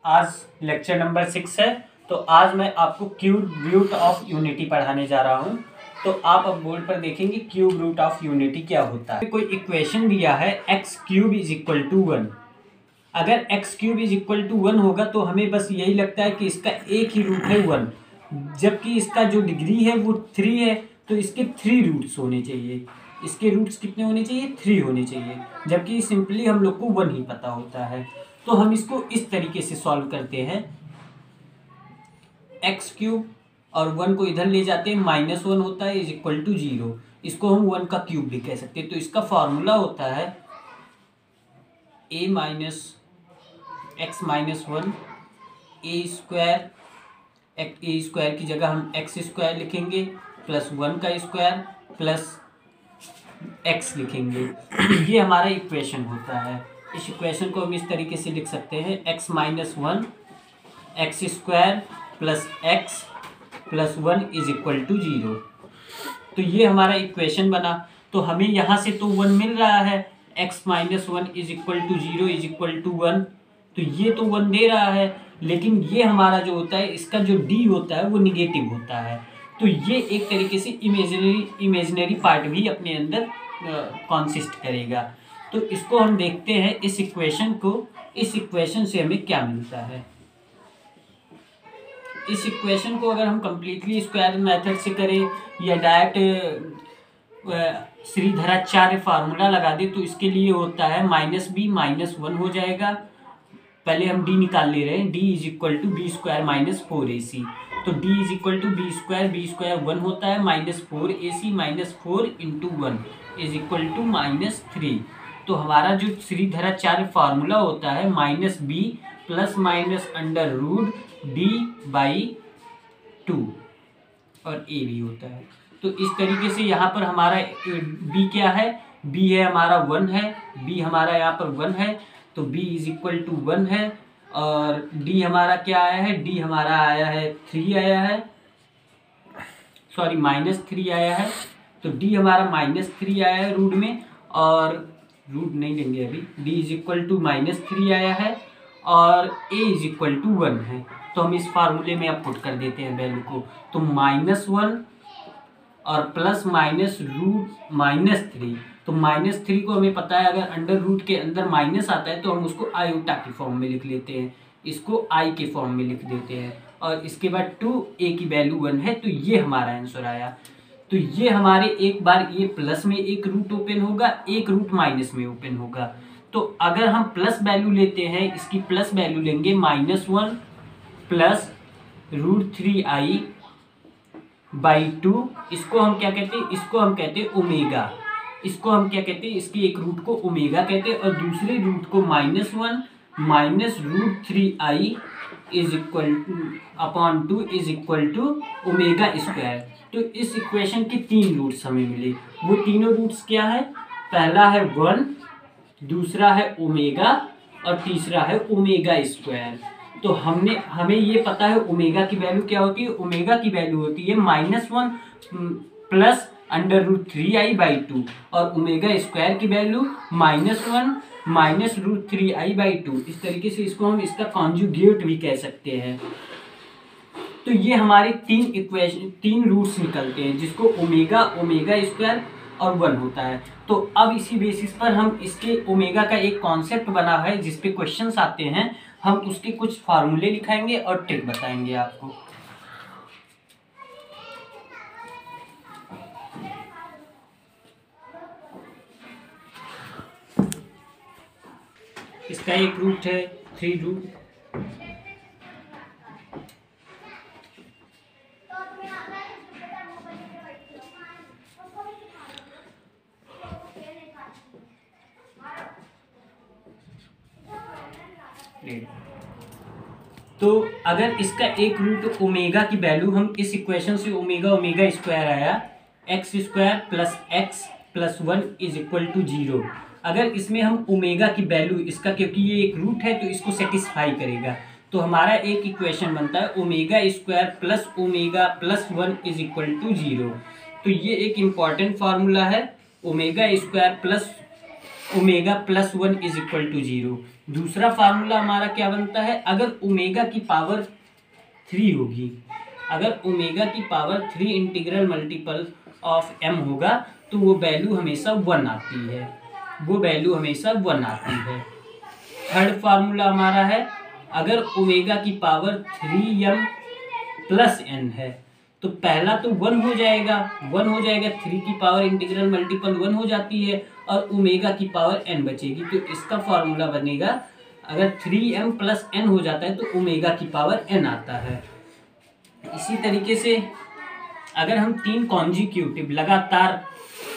आज lecture number 6 है। तो आज मैं आपको क्यूब रूट ऑफ यूनिटी पढ़ाने जा रहा हूँ। तो आप अब बोर्ड पर देखेंगे क्यूब रूट ऑफ यूनिटी क्या होता है। कोई इक्वेशन दिया है x cube is equal to 1। अगर x cube is equal to 1 होगा तो हमें बस यही लगता है कि इसका एक ही रूट है 1, जबकि इसका जो डिग्री है वो 3 है, तो इसके 3 रूट्स होने चाहिए। इसके रूट्स कितने होने चाहिए? 3 होने चाहिए, जबकि सिंपली हम लोग को 1 ही पता होता है। तो हम इसको इस तरीके से सॉल्व करते हैं। एक्स क्यूब और 1 को इधर ले जाते हैं, -1 होता है इज इक्वल टू 0। इसको हम 1 का क्यूब भी कह सकते हैं। तो इसका फॉर्मूला होता है a minus x minus 1 A square. A square की जगह हम एक्स स्क्वायर लिखेंगे प्लस 1 का स्क्वायर प्लस एक्स लिखेंगे। ये हमारा इक्वेशन होता है। इस इक्वेशन को हम इस तरीके से लिख सकते हैं x minus 1 x square plus x plus 1 is equal to 0। तो ये हमारा इक्वेशन बना। तो हमें यहाँ से तो 1 मिल रहा है, x minus 1 is equal to 0 is equal to 1। तो ये तो 1 दे रहा है, लेकिन ये हमारा जो होता है इसका जो डी होता है वो निगेटिव होता है। तो ये एक तरीके से इमेजिनरी पार्ट भी अपने अंदर कॉन्सिस्ट करेगा। तो इसको हम देखते हैं इस इक्वेशन को। इस इक्वेशन से हमें क्या मिलता है? इस इक्वेशन को अगर हम कंप्लीटली स्क्वायर मेथड से करें या डायरेक्ट श्रीधराचार्य फार्मूला लगा दे तो इसके लिए होता है -b -1 हो जाएगा। पहले हम d निकाल ले रहे हैं, d is equal to b square minus 4ac। तो d is equal to b square 1 होता है -4ac -4 into 1 is equal to -3। तो हमारा जो श्रीधराचार्य फार्मूला होता है -b plus minus under root d/2 और a भी होता है। तो इस तरीके से यहाँ पर हमारा b क्या है? b है हमारा 1 है, b हमारा यहाँ पर 1 है, तो b इज इक्वल टू 1 है। और d हमारा क्या आया है? d हमारा आया है 3 आया है, सॉरी -3 आया है। तो d हमारा -3 आया है रूट में, और रूट नहीं लेंगे अभी। d इज इक्वल टू -3 आया है और a इज इक्वल टू 1 है। तो हम इस फार्मूले में अब पुट कर देते हैं वैल्यू को। तो -1 और प्लस माइनस रूट -3। तो -3 को हमें पता है अगर अंडर रूट के अंदर माइनस आता है तो हम उसको आयोटा के फॉर्म में लिख लेते हैं, इसको i के फॉर्म में लिख देते हैं। और इसके बाद 2a की वैल्यू 1 है, तो ये हमारा आंसर आया। तो ये हमारे एक बार ये प्लस में एक रूट ओपन होगा, एक रूट माइनस में ओपन होगा। तो अगर हम प्लस वैल्यू लेते हैं, इसकी प्लस वैल्यू लेंगे -1 प्लस √3i/2। इसको हम क्या कहते हैं? इसको हम कहते हैं ओमेगा। इसको हम क्या कहते हैं? इसकी एक रूट को ओमेगा कहते हैं और दूसरे रूट को -1 minus √3i is equal upon 2 is equal to omega square. तो इस इक्वेशन के 3 रूट्स हमें मिले। वो तीनों रूट्स क्या है? पहला है 1, दूसरा है ओमेगा और तीसरा है ओमेगा स्क्वायर। तो हमें ये पता है ओमेगा की वैल्यू क्या होती है? ओमेगा की वैल्यू होती है -1 प्लस अंडर रूट 3i/2 और ओमेगा स्क्वायर की वैल्यू -1 माइनस √3i/2। इस तरीके से इसको हम इसका कॉन्जुगेट भी कह सकते हैं। तो ये हमारे 3 रूट्स निकलते हैं, जिसको ओमेगा स्क्वायर और 1 होता है। तो अब इसी बेसिस पर हम इसके ओमेगा का एक कॉन्सेप्ट बना है जिस पे क्वेश्चंस आते हैं। हम उसके कुछ फार्मूले लिखाएंगे और ट्रिक बताएंगे आपको। इसका एक रूट है 3 रूट। तो अगर इसका एक रूट ओमेगा की वैल्यू हम इस इक्वेशन से ओमेगा स्क्वायर आया x square plus x plus 1 is equal to 0। अगर इसमें हम ओमेगा की वैल्यू इसका, क्योंकि ये एक रूट है तो इसको सेटिस्फाई करेगा, तो हमारा एक इक्वेशन बनता है omega square plus omega plus 1 is equal to 0। तो ये एक इम्पॉर्टेंट फार्मूला है, omega square plus omega plus 1 is equal to 0। दूसरा फार्मूला हमारा क्या बनता है, अगर ओमेगा की पावर 3 होगी, अगर ओमेगा की power 3 integral multiple of m होगा तो वो वैल्यू हमेशा 1 आती है, वो वैल्यू हमेशा 1 आती है। थर्ड फार्मूला हमारा है, अगर ओमेगा की पावर 3m प्लस n है तो पहला तो 1 हो जाएगा, 1 हो जाएगा, 3 की पावर इंटीग्रल मल्टीपल 1 हो जाती है और ओमेगा की पावर n बचेगी, तो इसका फॉर्मूला बनेगा, अगर 3m प्लस n हो जाता है तो ओमेगा की पावर n आता है। इसी तरीके से अगर हम 3 कॉन्जिक्यूटिव लगातार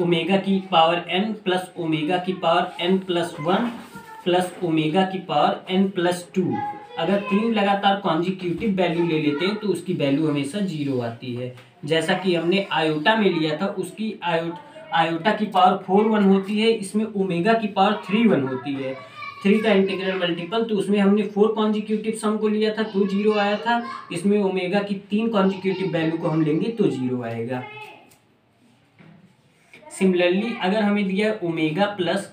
ओमेगा की पावर n प्लस ओमेगा की power n plus 1 plus omega की पावर n प्लस 2, अगर 3 लगातार कॉन्जिक्यूटिव वैल्यू ले लेते हैं तो उसकी वैल्यू हमेशा 0 आती है। जैसा कि हमने आयोटा में लिया था, उसकी आयोटा की पावर 4 1 होती है, इसमें ओमेगा की पावर 3 1 होती है। 3 का इंटीग्रल मल्टीपल, तो उसमें हमने 4 कॉन्जिक्यूटिव सम को लिया था तो 0 आया था, इसमें ओमेगा की 3 कॉन्जिक्यूटिव वैल्यू को हम लेंगे तो 0 आएगा। सिमिलरली अगर हमें दिया है ओमेगा प्लस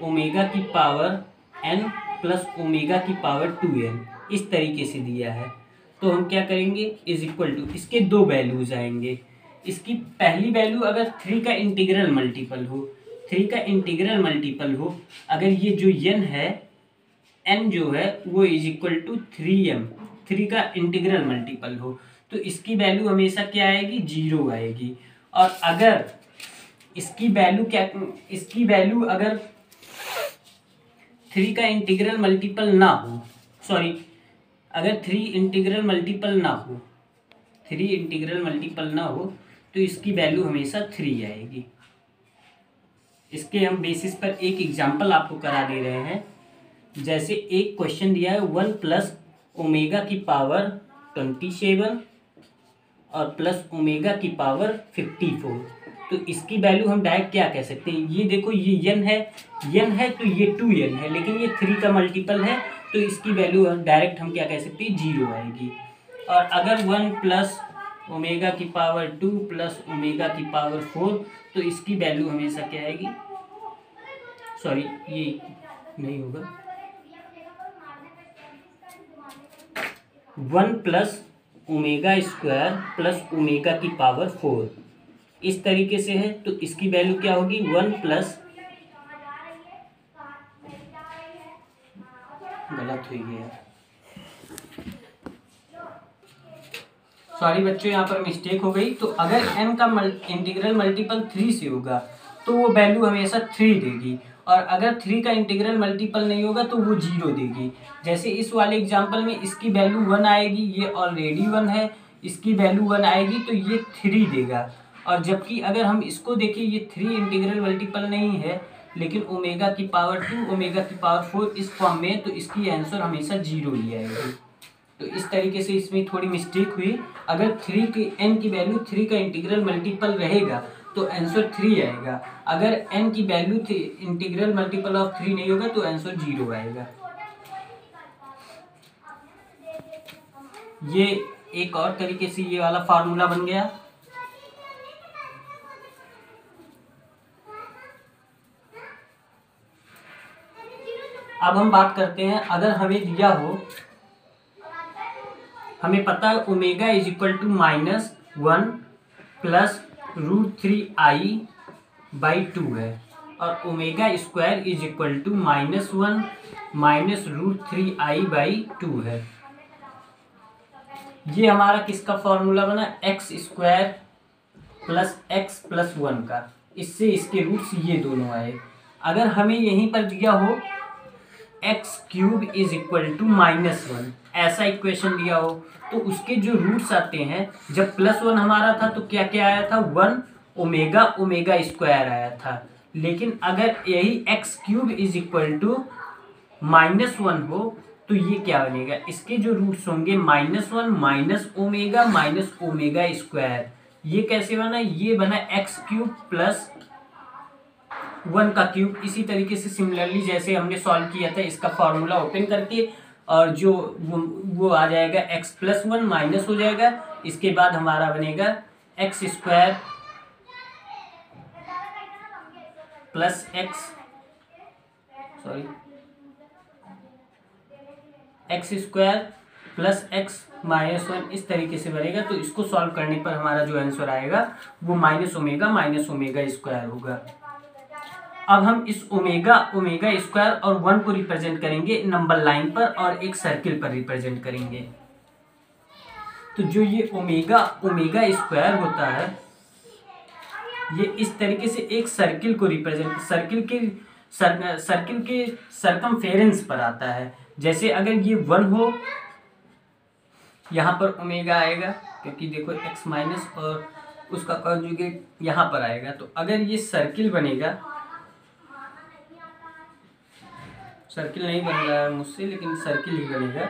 ओमेगा की पावर n प्लस ओमेगा की पावर 2n, इस तरीके से दिया है, तो हम क्या करेंगे, इज इक्वल टू, इसके दो वैल्यूज आएंगे। इसकी पहली वैल्यू अगर 3 का इंटीग्रल मल्टीपल हो, 3 का इंटीग्रल मल्टीपल हो, अगर ये जो n है, n जो है वो इज इक्वल टू 3m, 3 का इंटीग्रल मल्टीपल हो, तो इसकी वैल्यू हमेशा क्या आएगी, 0 आएगी। और अगर इसकी वैल्यू क्या, इसकी वैल्यू अगर 3 का इंटीग्रल मल्टीपल ना हो, सॉरी, अगर 3 इंटीग्रल मल्टीपल ना हो, 3 इंटीग्रल मल्टीपल ना हो तो इसकी वैल्यू हमेशा 3 आएगी। इसके हम बेसिस पर एक एग्जांपल आपको करा दे रहे हैं। जैसे एक क्वेश्चन दिया है 1 प्लस ओमेगा की पावर 27 और प्लस ओमेगा की पावर 54, तो इसकी वैल्यू हम डायरेक्ट क्या कह सकते हैं, ये देखो ये n है तो ये 2n है, लेकिन ये 3 का मल्टीपल है तो इसकी वैल्यू डायरेक्ट हम क्या कह सकते हैं, 0 आएगी। और अगर 1 प्लस ओमेगा की पावर 2 प्लस ओमेगा की पावर 4, तो इसकी वैल्यू हमेशा क्या आएगी, सॉरी ये नहीं होगा, 1 plus omega square plus omega की पावर 4, इस तरीके से है, तो इसकी वैल्यू क्या होगी, 1 प्लस, गलत हुई है, सॉरी बच्चों यहाँ पर मिस्टेक हो गई। तो अगर n का इंटीग्रल मल्टीपल 3 से होगा तो वो वैल्यू हमेशा 3 देगी, और अगर 3 का इंटीग्रल मल्टीपल नहीं होगा तो वो 0 देगी। जैसे इस वाले एग्जांपल में इसकी वैल्यू 1 आएगी, ये ऑलरेडी 1 है, इसकी वैल्यू 1 आएगी तो ये 3 देगा। और जबकि अगर हम इसको देखें, ये 3 इंटीग्रल मल्टीपल नहीं है, लेकिन ओमेगा की पावर 2 ओमेगा की पावर 4 इस फॉर्म में, तो इसकी आंसर हमेशा 0 ही आएगी। तो इस तरीके से इसमें थोड़ी मिस्टेक हुई। अगर 3 की n की वैल्यू 3 का इंटीग्रल मल्टीपल रहेगा तो आंसर 3 आएगा, अगर n की वैल्यू इंटीग्रल मल्टीपल ऑफ 3 नहीं होगा तो आंसर 0 आएगा। ये एक और तरीके से ये वाला फार्मूला बन गया। अब हम बात करते हैं, अगर हमें दिया हो, हमें पता है omega is equal to -1 plus √3i/2 है, और omega square is equal to -1 minus √3i/2 है। ये हमारा किसका फॉर्मूला बना, x square plus x plus 1 का, इससे इसके रूट्स ये दोनों आए। अगर हमें यहीं पर दिया हो x³ इज इक्वल टू -1, ऐसा इक्वेशन दिया हो, तो उसके जो रूट्स आते हैं, जब +1 हमारा था तो क्या क्या आया था, 1 ओमेगा स्क्वायर आया था। लेकिन अगर यही x³ इज इक्वल टू -1 हो तो ये क्या बनेगा, इसके जो रूट्स होंगे -1 माइनस ओमेगा स्क्वायर, ये कैसे बना, ये बना x³ प्लस 1 का क्यूब। इसी तरीके से सिमिलरली जैसे हमने सॉल्व किया था, इसका फॉर्मूला ओपन करके, और जो वो आ जाएगा x प्लस 1 माइनस हो जाएगा, इसके बाद हमारा बनेगा x square plus x, sorry x square plus x minus one इस तरीके से बनेगा। तो इसको सॉल्व करने पर हमारा जो आंसर आएगा वो माइनस ओमेगा स्क्वायर होगा। अब हम इस ओमेगा स्क्वायर और 1 को रिप्रेजेंट करेंगे नंबर लाइन पर और एक सर्किल पर रिप्रेजेंट करेंगे। तो जो ये ओमेगा स्क्वायर होता है ये इस तरीके से एक सर्किल को रिप्रेजेंट सर्किल के सरकमफेरेंस पर आता है। जैसे अगर ये 1 हो, यहाँ पर ओमेगा आएगा क्योंकि देखो x माइनस और उसका कॉन्जुगेट यहाँ पर आएगा। तो अगर ये सर्किल बनेगा, सर्किल नहीं बन रहा है मुझसे लेकिन सर्किल ही बनेगा,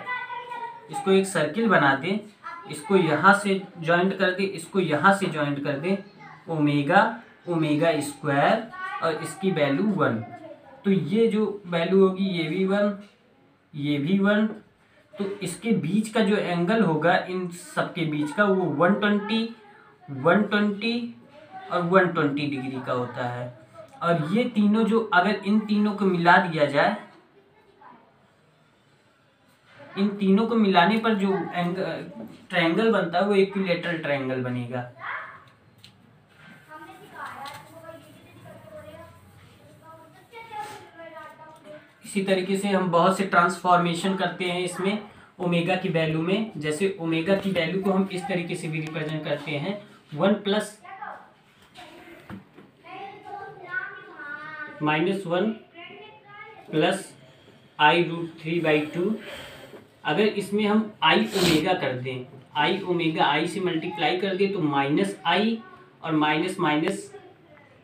इसको एक सर्किल बना दें, इसको यहाँ से जॉइंट कर दे, इसको यहाँ से जॉइंट कर दे, ओमेगा स्क्वायर और इसकी वैल्यू 1। तो ये जो वैल्यू होगी ये भी 1, ये भी 1। तो इसके बीच का जो एंगल होगा इन सबके बीच का वो 120 और 120 डिग्री का होता है। और ये तीनों जो अगर इन तीनों को मिला दिया जाए, इन तीनों को मिलाने पर जो ट्रायंगल बनता है वो इक्विलैटरल ट्रायंगल बनेगा। इसी तरीके से हम बहुत से ट्रांसफॉर्मेशन करते हैं इसमें ओमेगा की वैल्यू में। जैसे ओमेगा की वैल्यू को हम इस तरीके से भी रिप्रेजेंट करते हैं 1 प्लस -1 प्लस I√3/2। अगर इसमें हम आई ओमेगा कर दें, आई ओमेगा आई से मल्टीप्लाई कर दें तो माइनस आई और माइनस माइनस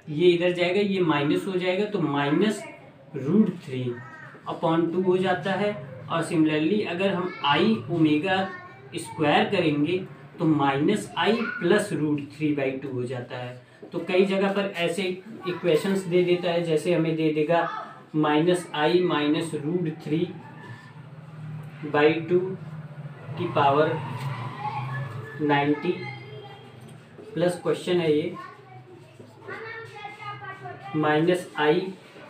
ये इधर जाएगा, ये माइनस हो जाएगा तो -√3/2 हो जाता है। और सिमिलरली अगर हम आई ओमेगा स्क्वायर करेंगे तो -i प्लस √3/2 हो जाता है। तो कई जगह पर ऐसे इक्वेशंस दे देता है, जैसे हमें दे देगा -i माइनस √3/2 की पावर 90 प्लस क्वेश्चन है ये -i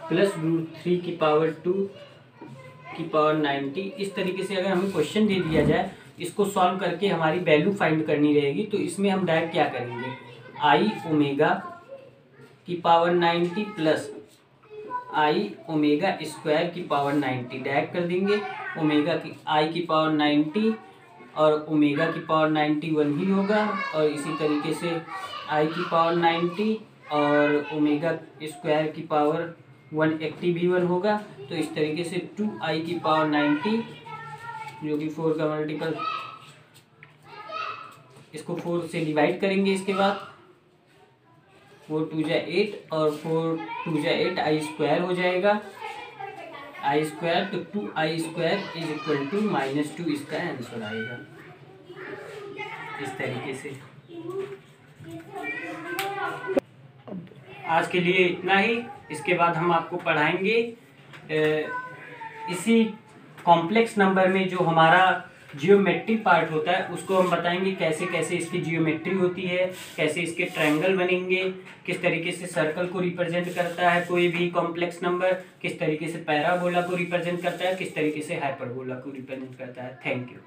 प्लस √3 की पावर 2 की पावर 90। इस तरीके से अगर हमें क्वेश्चन दे दिया जाए, इसको सॉल्व करके हमारी वैल्यू फाइंड करनी रहेगी। तो इसमें हम डायरेक्ट क्या करेंगे, आई ओमेगा की पावर 90 प्लस आई ओमेगा स्क्वायर की पावर 90 डायरेक्ट कर देंगे। ओमेगा की आई की पावर 90 और ओमेगा की पावर 91 ही होगा। और इसी तरीके से आई की पावर 90 और ओमेगा स्क्वायर की पावर 180 भी 1 होगा। तो इस तरीके से 2i की पावर 90 जो कि 4 का मल्टीपल, इसको 4 से डिवाइड करेंगे। इसके बाद 4 2 जा 8 और 4 2 जा 8 आई स्क्वायर हो जाएगा, आई स्क्वायर। तो 2i square is equal to -2 इसका आंसर आएगा। इस तरीके से आज के लिए इतना ही। इसके बाद हम आपको पढ़ाएंगे इसी कॉम्प्लेक्स नंबर में जो हमारा जियोमेट्री पार्ट होता है उसको हम बताएंगे कैसे कैसे इसकी जियोमेट्री होती है, कैसे इसके ट्रायंगल बनेंगे, किस तरीके से सर्कल को रिप्रेजेंट करता है कोई भी कॉम्प्लेक्स नंबर, किस तरीके से पैराबोला को रिप्रेजेंट करता है, किस तरीके से हाइपरबोला को रिप्रेजेंट करता है। Thank you.